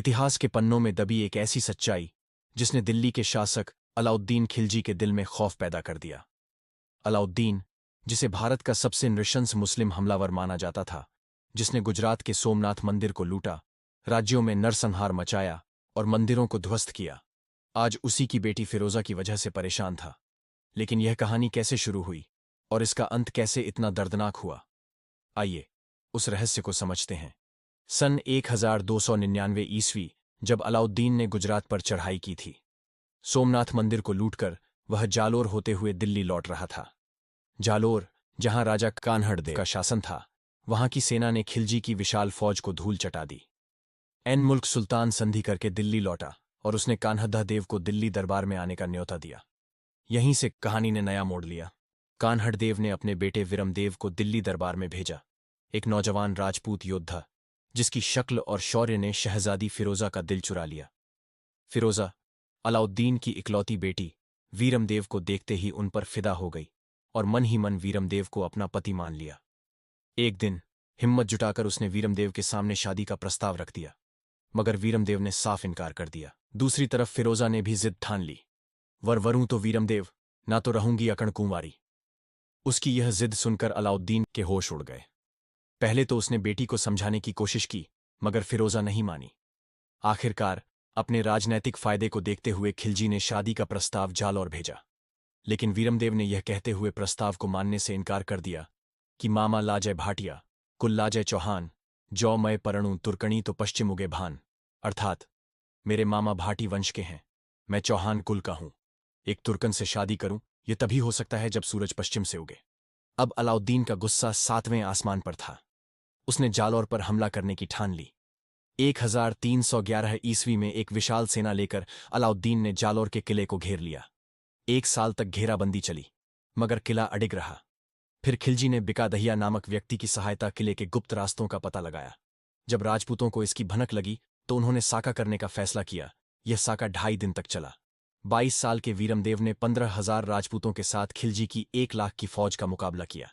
इतिहास के पन्नों में दबी एक ऐसी सच्चाई जिसने दिल्ली के शासक अलाउद्दीन खिलजी के दिल में खौफ पैदा कर दिया। अलाउद्दीन, जिसे भारत का सबसे नृशंस मुस्लिम हमलावर माना जाता था, जिसने गुजरात के सोमनाथ मंदिर को लूटा, राज्यों में नरसंहार मचाया और मंदिरों को ध्वस्त किया, आज उसी की बेटी फिरोजा की वजह से परेशान था। लेकिन यह कहानी कैसे शुरू हुई और इसका अंत कैसे इतना दर्दनाक हुआ, आइए उस रहस्य को समझते हैं। सन 1299 ईस्वी, जब अलाउद्दीन ने गुजरात पर चढ़ाई की थी, सोमनाथ मंदिर को लूटकर वह जालोर होते हुए दिल्ली लौट रहा था। जालोर, जहां राजा कान्हड़देव का शासन था, वहां की सेना ने खिलजी की विशाल फौज को धूल चटा दी। एन मुल्क सुल्तान संधि करके दिल्ली लौटा और उसने कान्हड़देव को दिल्ली दरबार में आने का न्योता दिया। यहीं से कहानी ने नया मोड़ लिया। कान्हड़देव ने अपने बेटे विरमदेव को दिल्ली दरबार में भेजा, एक नौजवान राजपूत योद्धा जिसकी शक्ल और शौर्य ने शहजादी फिरोजा का दिल चुरा लिया। फिरोजा, अलाउद्दीन की इकलौती बेटी, वीरमदेव को देखते ही उन पर फिदा हो गई और मन ही मन वीरमदेव को अपना पति मान लिया। एक दिन हिम्मत जुटाकर उसने वीरमदेव के सामने शादी का प्रस्ताव रख दिया, मगर वीरमदेव ने साफ इनकार कर दिया। दूसरी तरफ फिरोजा ने भी जिद ठान ली, वर वरूं तो वीरमदेव, ना तो रहूंगी अकण कुंवारी। उसकी यह जिद सुनकर अलाउद्दीन के होश उड़ गए। पहले तो उसने बेटी को समझाने की कोशिश की, मगर फिरोजा नहीं मानी। आखिरकार अपने राजनैतिक फायदे को देखते हुए खिलजी ने शादी का प्रस्ताव जालौर भेजा। लेकिन वीरमदेव ने यह कहते हुए प्रस्ताव को मानने से इनकार कर दिया कि मामा लाजय भाटिया, कुल लाजय चौहान, जौ मैं परणु तुर्कणी तो पश्चिम उगे भान, अर्थात मेरे मामा भाटी वंश के हैं, मैं चौहान कुल का हूं, एक तुर्कन से शादी करूं यह तभी हो सकता है जब सूरज पश्चिम से उगे। अब अलाउद्दीन का गुस्सा 7वें आसमान पर था। उसने जालौर पर हमला करने की ठान ली। 1311 ईस्वी में एक विशाल सेना लेकर अलाउद्दीन ने जालौर के किले को घेर लिया। 1 साल तक घेराबंदी चली, मगर किला अडिग रहा। फिर खिलजी ने बिकादहिया नामक व्यक्ति की सहायता किले के गुप्त रास्तों का पता लगाया। जब राजपूतों को इसकी भनक लगी तो उन्होंने साका करने का फैसला किया। यह साका 2.5 दिन तक चला। 22 साल के वीरमदेव ने 15,000 राजपूतों के साथ खिलजी की 1 लाख की फौज का मुकाबला किया।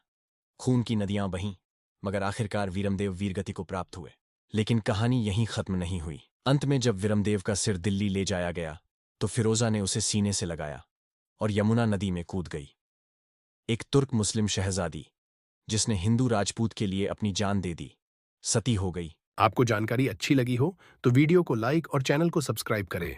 खून की नदियां बहीं, मगर आखिरकार वीरमदेव वीरगति को प्राप्त हुए। लेकिन कहानी यहीं खत्म नहीं हुई। अंत में जब वीरमदेव का सिर दिल्ली ले जाया गया तो फिरोजा ने उसे सीने से लगाया और यमुना नदी में कूद गई। एक तुर्क मुस्लिम शहजादी, जिसने हिंदू राजपूत के लिए अपनी जान दे दी, सती हो गई। आपको जानकारी अच्छी लगी हो तो वीडियो को लाइक और चैनल को सब्सक्राइब करें।